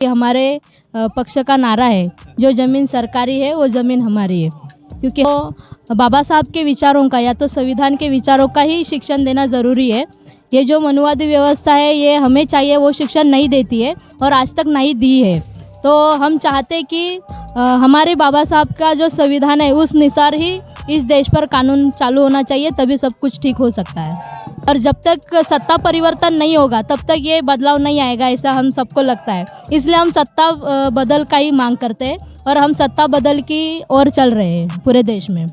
हमारे पक्ष का नारा है, जो ज़मीन सरकारी है वो ज़मीन हमारी है, क्योंकि वो बाबा साहब के विचारों का या तो संविधान के विचारों का ही शिक्षण देना ज़रूरी है। ये जो मनुवादी व्यवस्था है ये हमें चाहिए वो शिक्षण नहीं देती है और आज तक नहीं दी है। तो हम चाहते कि हमारे बाबा साहब का जो संविधान है उस अनुसार ही इस देश पर कानून चालू होना चाहिए, तभी सब कुछ ठीक हो सकता है। और जब तक सत्ता परिवर्तन नहीं होगा तब तक ये बदलाव नहीं आएगा, ऐसा हम सबको लगता है। इसलिए हम सत्ता बदल का ही मांग करते हैं और हम सत्ता बदल की ओर चल रहे हैं पूरे देश में।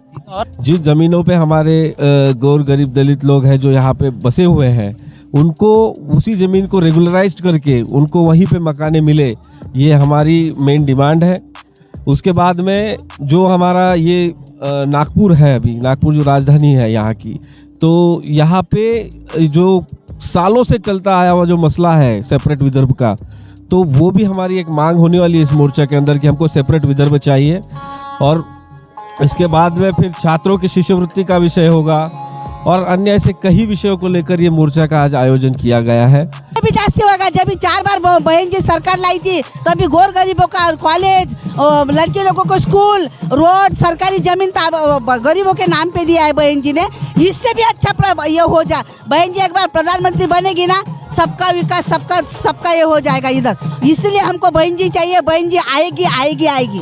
जिन ज़मीनों पे हमारे गौर गरीब दलित लोग हैं जो यहाँ पे बसे हुए हैं, उनको उसी ज़मीन को रेगुलराइज्ड करके उनको वहीं पे मकाने मिले, ये हमारी मेन डिमांड है। उसके बाद में जो हमारा ये नागपुर है, अभी नागपुर जो राजधानी है यहाँ की, तो यहाँ पे जो सालों से चलता आया हुआ जो मसला है सेपरेट विदर्भ का, तो वो भी हमारी एक मांग होने वाली है इस मोर्चा के अंदर कि हमको सेपरेट विदर्भ चाहिए। और इसके बाद में फिर छात्रों की शिष्यवृत्ति का विषय होगा और अन्य ऐसे कई विषयों को लेकर ये मोर्चा का आज आयोजन किया गया है। भी जास्ती होगा, जब 4 बार बहन जी सरकार लाई थी तभी गौर गरीबों का कॉलेज, लड़के लोगों को स्कूल, रोड, सरकारी जमीन गरीबों के नाम पे दिया है बहन जी ने। इससे भी अच्छा ये हो जा, बहन जी एक बार प्रधानमंत्री बनेगी ना, सबका विकास सबका ये हो जाएगा इधर। इसलिए हमको बहन जी चाहिए, बहन जी आएगी आएगी आएगी।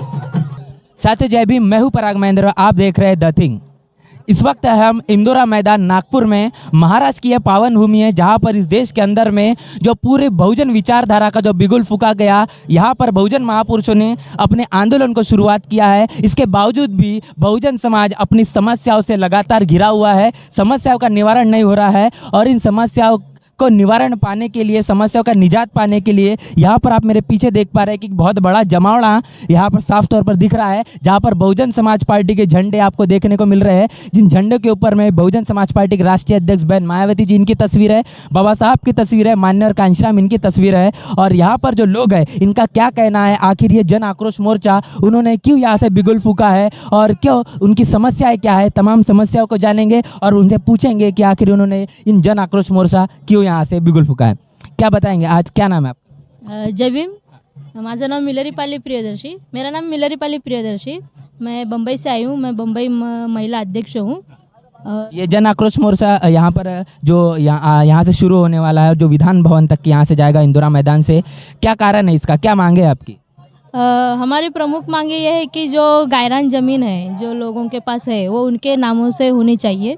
साथियों जय भीम, मैं हूं पराग महेंद्र, आप देख रहे हैं द थिंग। इस वक्त हम इंदौरा मैदान नागपुर में, महाराष्ट्र की यह पावन भूमि है जहां पर इस देश के अंदर में जो पूरे बहुजन विचारधारा का जो बिगुल फूका गया, यहां पर बहुजन महापुरुषों ने अपने आंदोलन को शुरुआत किया है। इसके बावजूद भी बहुजन समाज अपनी समस्याओं से लगातार घिरा हुआ है, समस्याओं का निवारण नहीं हो रहा है। और इन समस्याओं को निवारण पाने के लिए, समस्याओं का निजात पाने के लिए यहाँ पर आप मेरे पीछे देख पा रहे हैं कि बहुत बड़ा जमावड़ा यहाँ पर साफ तौर पर दिख रहा है, जहाँ पर बहुजन समाज पार्टी के झंडे आपको देखने को मिल रहे हैं। जिन झंडों के ऊपर में बहुजन समाज पार्टी के राष्ट्रीय अध्यक्ष बहन मायावती जी इनकी तस्वीर है, बाबा साहब की तस्वीर है, मान्यवर कांशीराम इनकी तस्वीर है। और यहाँ पर जो लोग हैं इनका क्या कहना है, आखिर ये जन आक्रोश मोर्चा उन्होंने क्यों यहाँ से बिगुल फूका है और क्यों, उनकी समस्याएं क्या है, तमाम समस्याओं को जानेंगे और उनसे पूछेंगे कि आखिर उन्होंने इन जन आक्रोश मोर्चा क्यों यहाँ से बिगुल फूका है। क्या बताएंगे, आज क्या नाम है आपका? जय भीम, माझं नाम मिलरीपाली प्रियदर्शी, मेरा नाम मिलरीपाली प्रियदर्शी, मैं बम्बई से आई हूँ, मैं बम्बई महिला अध्यक्ष हूँ। ये जन आक्रोश मोर्चा यहाँ पर जो यहाँ से शुरू होने वाला है, जो विधान भवन तक यहाँ से जाएगा इंदौरा मैदान से, क्या कारण है इसका, क्या मांगे है आपकी? हमारी प्रमुख मांगे ये है कि जो गायरान ज़मीन है जो लोगों के पास है वो उनके नामों से होनी चाहिए,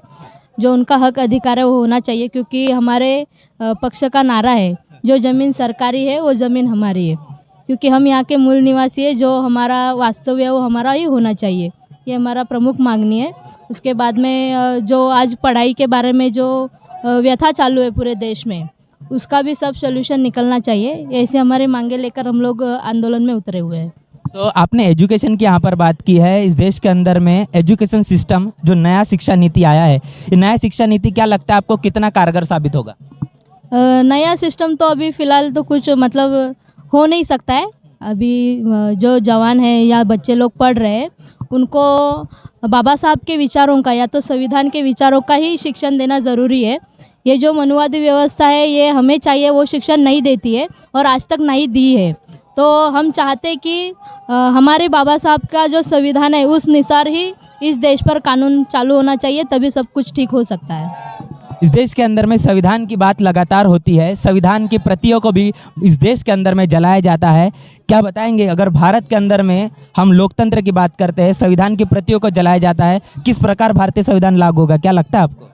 जो उनका हक अधिकार है वो होना चाहिए, क्योंकि हमारे पक्ष का नारा है, जो ज़मीन सरकारी है वो ज़मीन हमारी है, क्योंकि हम यहाँ के मूल निवासी है, जो हमारा वास्तव्य है वो हमारा ही होना चाहिए। ये हमारा प्रमुख मांगनी है। उसके बाद में जो आज पढ़ाई के बारे में जो व्यथा चालू है पूरे देश में, उसका भी सब सोल्यूशन निकलना चाहिए। ऐसे हमारे मांगे लेकर हम लोग आंदोलन में उतरे हुए हैं। तो आपने एजुकेशन की यहाँ पर बात की है। इस देश के अंदर में एजुकेशन सिस्टम, जो नया शिक्षा नीति आया है, ये नया शिक्षा नीति क्या लगता है आपको कितना कारगर साबित होगा? नया सिस्टम तो अभी फ़िलहाल तो कुछ मतलब हो नहीं सकता है। अभी जो जवान है या बच्चे लोग पढ़ रहे हैं उनको बाबा साहब के विचारों का या तो संविधान के विचारों का ही शिक्षण देना ज़रूरी है। ये जो मनुवादी व्यवस्था है ये हमें चाहिए वो शिक्षण नहीं देती है और आज तक नहीं दी है। तो हम चाहते कि हमारे बाबा साहब का जो संविधान है उस अनुसार ही इस देश पर कानून चालू होना चाहिए, तभी सब कुछ ठीक हो सकता है। इस देश के अंदर में संविधान की बात लगातार होती है, संविधान की प्रतियों को भी इस देश के अंदर में जलाया जाता है। क्या बताएंगे, अगर भारत के अंदर में हम लोकतंत्र की बात करते हैं, संविधान की प्रतियों को जलाया जाता है, किस प्रकार भारतीय संविधान लागू होगा, क्या लगता है आपको?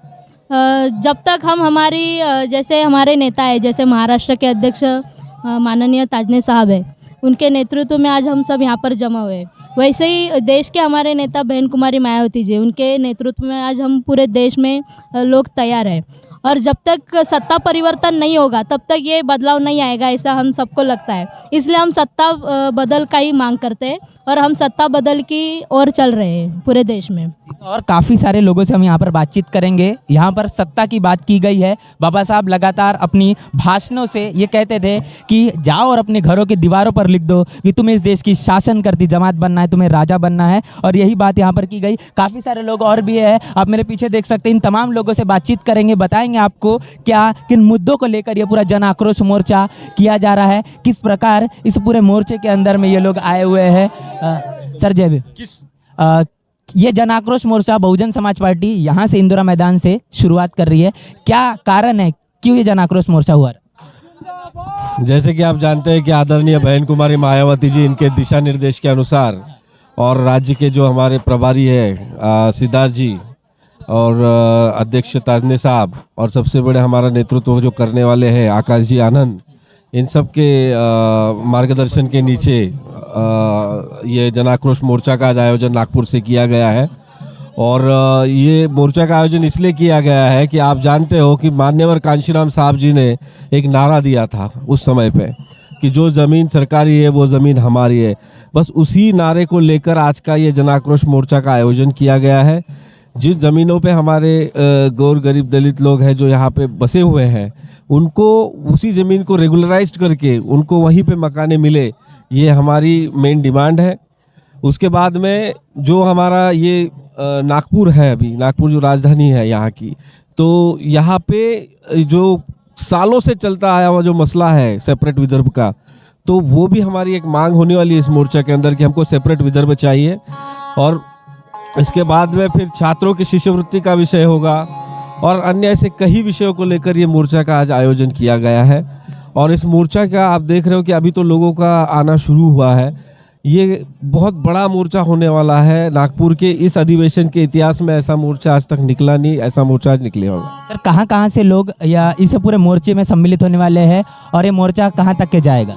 जब तक हम हमारी जैसे हमारे नेता है, जैसे महाराष्ट्र के अध्यक्ष माननीय ताजने साहब है, उनके नेतृत्व में आज हम सब यहाँ पर जमा हुए, वैसे ही देश के हमारे नेता बहन कुमारी मायावती जी, उनके नेतृत्व में आज हम पूरे देश में लोग तैयार हैं। और जब तक सत्ता परिवर्तन नहीं होगा तब तक ये बदलाव नहीं आएगा, ऐसा हम सबको लगता है। इसलिए हम सत्ता बदल का ही मांग करते हैं और हम सत्ता बदल की ओर चल रहे हैं पूरे देश में। और काफ़ी सारे लोगों से हम यहाँ पर बातचीत करेंगे। यहाँ पर सत्ता की बात की गई है। बाबा साहब लगातार अपनी भाषणों से ये कहते थे कि जाओ और अपने घरों की दीवारों पर लिख दो कि तुम्हें इस देश की शासन करती जमात बनना है, तुम्हें राजा बनना है, और यही बात यहाँ पर की गई। काफ़ी सारे लोग और भी है, आप मेरे पीछे देख सकते हैं। इन तमाम लोगों से बातचीत करेंगे, बताएंगे बताएंगे आपको क्या किन मुद्दों को लेकर ये पूरा जन आक्रोश मोर्चा किया जा रहा है, किस प्रकार इस पूरे मोर्चे के अंदर में ये लोग आए हुए हैं। सर जय भीम। ये जन आक्रोश मोर्चा बहुजन समाज पार्टी यहाँ से इंदिरा मैदान से शुरुआत कर रही है, क्या कारण है, क्यों ये जन आक्रोश मोर्चा हुआ? जैसे कि आप जानते हैं कि आदरणीय बहन कुमारी मायावती जी इनके दिशा निर्देश के अनुसार और राज्य के जो हमारे प्रभारी है सिद्धार्थ जी और अध्यक्ष ताजने साहब और सबसे बड़े हमारा नेतृत्व जो करने वाले हैं आकाश जी आनंद, इन सब के मार्गदर्शन के नीचे ये जन आक्रोश मोर्चा का आज आयोजन नागपुर से किया गया है। और ये मोर्चा का आयोजन इसलिए किया गया है कि आप जानते हो कि मान्यवर कांशीराम साहब जी ने एक नारा दिया था उस समय पे कि जो ज़मीन सरकारी है वो ज़मीन हमारी है। बस उसी नारे को लेकर आज का ये जन आक्रोश मोर्चा का आयोजन किया गया है। जिन ज़मीनों पे हमारे गौर गरीब दलित लोग हैं जो यहाँ पे बसे हुए हैं, उनको उसी ज़मीन को रेगुलराइज्ड करके उनको वहीं पे मकाने मिले, ये हमारी मेन डिमांड है। उसके बाद में जो हमारा ये नागपुर है, अभी नागपुर जो राजधानी है यहाँ की, तो यहाँ पे जो सालों से चलता आया हुआ जो मसला है सेपरेट विदर्भ का, तो वो भी हमारी एक मांग होने वाली है इस मोर्चा के अंदर कि हमको सेपरेट विदर्भ चाहिए। और इसके बाद में फिर छात्रों की शिष्यवृत्ति का विषय होगा और अन्य ऐसे कई विषयों को लेकर ये मोर्चा का आज आयोजन किया गया है। और इस मोर्चा का आप देख रहे हो कि अभी तो लोगों का आना शुरू हुआ है। ये बहुत बड़ा मोर्चा होने वाला है। नागपुर के इस अधिवेशन के इतिहास में ऐसा मोर्चा आज तक निकला नहीं, ऐसा मोर्चा आज निकले होगा। सर कहाँ से लोग या इस पूरे मोर्चे में सम्मिलित होने वाले हैं और ये मोर्चा कहाँ तक के जाएगा?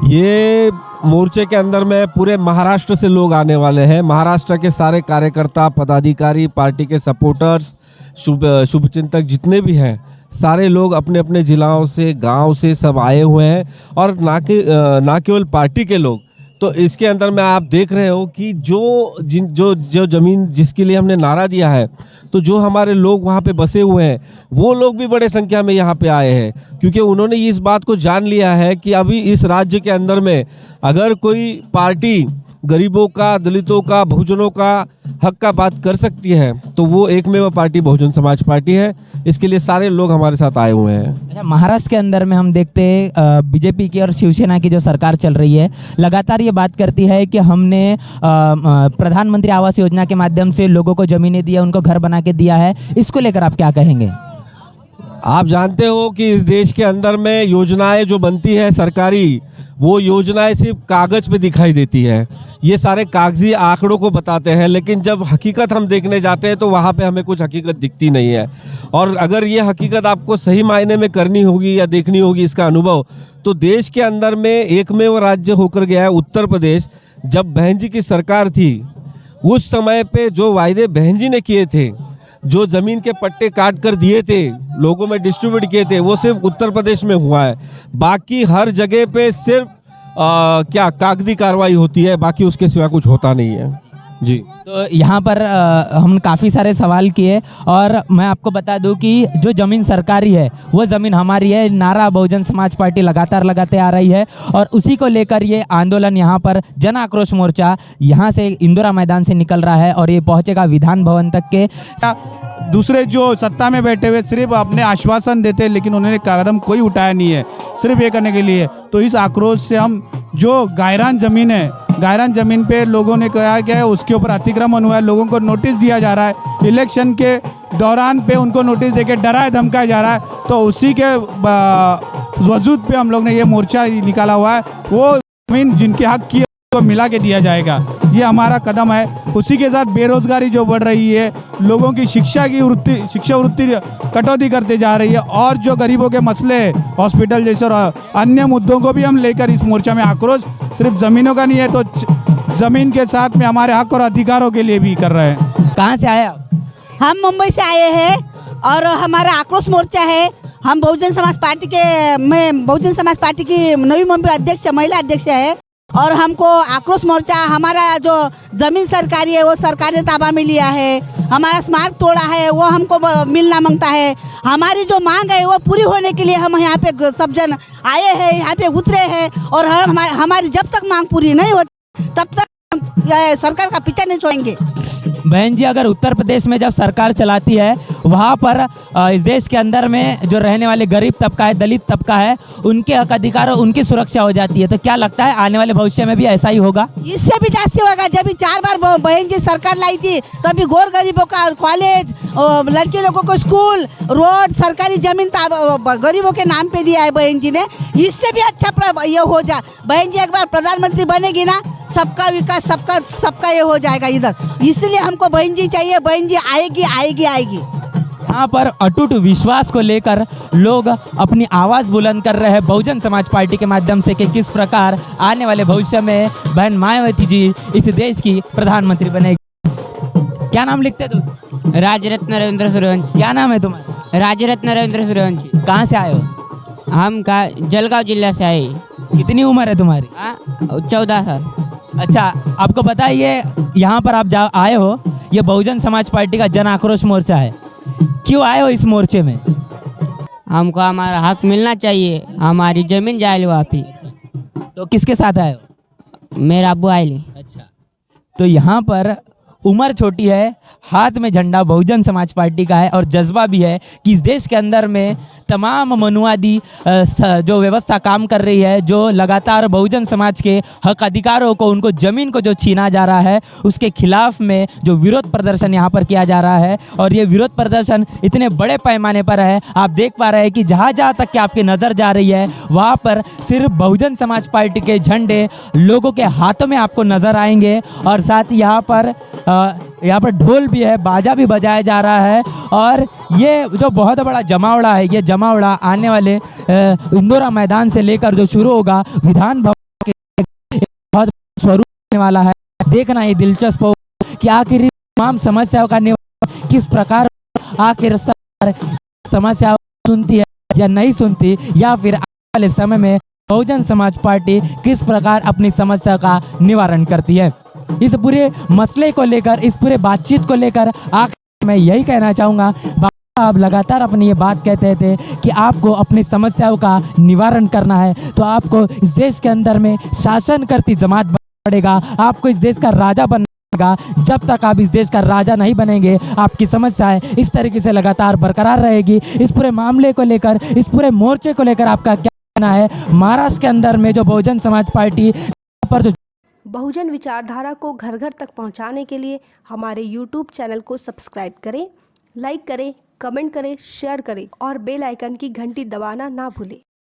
ये मोर्चे के अंदर में पूरे महाराष्ट्र से लोग आने वाले हैं। महाराष्ट्र के सारे कार्यकर्ता, पदाधिकारी, पार्टी के सपोर्टर्स, शुभचिंतक जितने भी हैं, सारे लोग अपने अपने जिलाओं से, गांव से सब आए हुए हैं। और ना केवल पार्टी के लोग, तो इसके अंदर में आप देख रहे हो कि जो ज़मीन जिसके लिए हमने नारा दिया है, तो जो हमारे लोग वहाँ पे बसे हुए हैं वो लोग भी बड़े संख्या में यहाँ पे आए हैं, क्योंकि उन्होंने इस बात को जान लिया है कि अभी इस राज्य के अंदर में अगर कोई पार्टी गरीबों का, दलितों का, बहुजनों का हक का बात कर सकती है तो वो एकमेव पार्टी बहुजन समाज पार्टी है। इसके लिए सारे लोग हमारे साथ आए हुए हैं। अच्छा, महाराष्ट्र के अंदर में हम देखते हैं बीजेपी की और शिवसेना की जो सरकार चल रही है लगातार ये बात करती है कि हमने प्रधानमंत्री आवास योजना के माध्यम से लोगों को ज़मीनें दिया, उनको घर बना के दिया है। इसको लेकर आप क्या कहेंगे? आप जानते हो कि इस देश के अंदर में योजनाएं जो बनती है सरकारी, वो योजनाएं सिर्फ कागज पे दिखाई देती है। ये सारे कागजी आंकड़ों को बताते हैं, लेकिन जब हकीकत हम देखने जाते हैं तो वहाँ पे हमें कुछ हकीकत दिखती नहीं है। और अगर ये हकीकत आपको सही मायने में करनी होगी या देखनी होगी इसका अनुभव, तो देश के अंदर में एकमेव राज्य होकर गया है उत्तर प्रदेश। जब बहन जी की सरकार थी उस समय पे जो वायदे बहन जी ने किए थे, जो ज़मीन के पट्टे काट कर दिए थे, लोगों में डिस्ट्रीब्यूट किए थे, वो सिर्फ उत्तर प्रदेश में हुआ है। बाकी हर जगह पे सिर्फ क्या कागजी कार्रवाई होती है, बाकी उसके सिवा कुछ होता नहीं है जी। तो यहाँ पर हम काफ़ी सारे सवाल किए और मैं आपको बता दूं कि जो ज़मीन सरकारी है वो ज़मीन हमारी है, नारा बहुजन समाज पार्टी लगातार लगाते आ रही है। और उसी को लेकर ये आंदोलन यहाँ पर जन आक्रोश मोर्चा यहाँ से इंदिरा मैदान से निकल रहा है और ये पहुँचेगा विधान भवन तक के। दूसरे जो सत्ता में बैठे हुए सिर्फ अपने आश्वासन देते, लेकिन उन्होंने कदम कोई उठाया नहीं है सिर्फ ये करने के लिए। तो इस आक्रोश से हम जो गायरान ज़मीन है, गायरान ज़मीन पे लोगों ने कहा गया है उसके ऊपर अतिक्रमण हुआ है, लोगों को नोटिस दिया जा रहा है, इलेक्शन के दौरान पे उनको नोटिस देके डराया धमकाया जा रहा है। तो उसी के वजूद पे हम लोग ने ये मोर्चा निकाला हुआ है। वो ज़मीन जिनके हक की को मिला के दिया जाएगा, ये हमारा कदम है। उसी के साथ बेरोजगारी जो बढ़ रही है, लोगों की शिक्षा वृत्ति कटौती करते जा रही है, और जो गरीबों के मसले हॉस्पिटल जैसे और अन्य मुद्दों को भी हम लेकर इस मोर्चा में आक्रोश सिर्फ ज़मीनों का नहीं है, तो ज़मीन के साथ में हमारे हक और अधिकारों के लिए भी कर रहे हैं। कहाँ से आए आप? हम मुंबई से आए हैं और हमारा आक्रोश मोर्चा है। हम बहुजन समाज पार्टी की नवी मुंबई अध्यक्ष, महिला अध्यक्ष है। और हमको आक्रोश मोर्चा, हमारा जो ज़मीन सरकारी है वो सरकार ने ताबा में लिया है, हमारा स्मारक तोड़ा है वो हमको मिलना मांगता है। हमारी जो मांग है वो पूरी होने के लिए हम यहाँ पे सब जन आए हैं, यहाँ पे उतरे हैं। और हमारी जब तक मांग पूरी नहीं होती तब तक हम सरकार का पीछा नहीं छोड़ेंगे। बहन जी, अगर उत्तर प्रदेश में जब सरकार चलाती है वहाँ पर इस देश के अंदर में जो रहने वाले गरीब तबका है, दलित तबका है, उनके हक अधिकार और उनकी सुरक्षा हो जाती है, तो क्या लगता है आने वाले भविष्य में भी ऐसा ही होगा? इससे भी जास्ती होगा। जब भी 4 बार बहन जी सरकार लाई थी तभी गौर गरीबों का कॉलेज, लड़के लोगों को स्कूल, रोड, सरकारी जमीन गरीबों के नाम पे दिया है बहन जी ने। इससे भी अच्छा ये हो जा, बहन जी एक बार प्रधानमंत्री बनेगी ना, सबका विकास, सबका ये हो जाएगा इधर। इसलिए हमको बहन जी चाहिए, बहन जी आएगी आएगी आएगी। यहाँ पर अटूट विश्वास को लेकर लोग अपनी आवाज़ बुलंद कर रहे हैं बहुजन समाज पार्टी के माध्यम से कि किस प्रकार आने वाले भविष्य में बहन मायावती जी इस देश की प्रधानमंत्री बनेगी। क्या नाम लिखते दोस्त? राजरत्न रविंद्र सूर्यवंशी। क्या नाम है तुम्हारा? राजरत्न रविंद्र सूर्यवंशी। कहाँ से आए हो? हम का जलगांव जिला से आए। कितनी उम्र है तुम्हारी? 14 साल। अच्छा, आपको पता है ये यहाँ पर आप जा आए हो, ये बहुजन समाज पार्टी का जन आक्रोश मोर्चा है। क्यों आए हो इस मोर्चे में? हमको हमारा हक मिलना चाहिए, हमारी जमीन जाए वापस। तो किसके साथ आए हो? मेरा अब्बू आए। अच्छा, तो यहाँ पर उम्र छोटी है, हाथ में झंडा बहुजन समाज पार्टी का है और जज्बा भी है कि इस देश के अंदर में तमाम मनुवादी जो व्यवस्था काम कर रही है, जो लगातार बहुजन समाज के हक अधिकारों को, उनको ज़मीन को जो छीना जा रहा है, उसके खिलाफ में जो विरोध प्रदर्शन यहाँ पर किया जा रहा है। और ये विरोध प्रदर्शन इतने बड़े पैमाने पर है, आप देख पा रहे हैं कि जहाँ जहाँ तक कि आपकी नज़र जा रही है वहाँ पर सिर्फ बहुजन समाज पार्टी के झंडे लोगों के हाथों में आपको नज़र आएंगे। और साथ ही यहाँ पर ढोल भी है, बाजा भी बजाया जा रहा है। और ये जो बहुत बड़ा जमावड़ा है, ये जमावड़ा आने वाले इंदौरा मैदान से लेकर जो शुरू होगा विधान भवन के बहुत स्वरूप होने वाला है। देखना ये दिलचस्प हो कि आखिर तमाम समस्याओं का निवारण किस प्रकार, आखिर समस्याओं सुनती है या नहीं सुनती, या फिर आने वाले समय में बहुजन समाज पार्टी किस प्रकार अपनी समस्या का निवारण करती है। इस पूरे मसले को लेकर, इस पूरे बातचीत को लेकर आखिर मैं यही कहना चाहूँगा, बाबा साहब लगातार अपनी ये बात कहते थे कि आपको अपनी समस्याओं का निवारण करना है तो आपको इस देश के अंदर में शासन करती जमात बनना पड़ेगा, आपको इस देश का राजा बनना पड़ेगा। जब तक आप इस देश का राजा नहीं बनेंगे, आपकी समस्याएं इस तरीके से लगातार बरकरार रहेगी। इस पूरे मामले को लेकर, इस पूरे मोर्चे को लेकर आपका क्या कहना है? महाराष्ट्र के अंदर में जो बहुजन समाज पार्टी पर जो बहुजन विचारधारा को घर घर तक पहुंचाने के लिए हमारे YouTube चैनल को सब्सक्राइब करें, लाइक करें, कमेंट करें, शेयर करें और बेल आइकन की घंटी दबाना ना भूलें।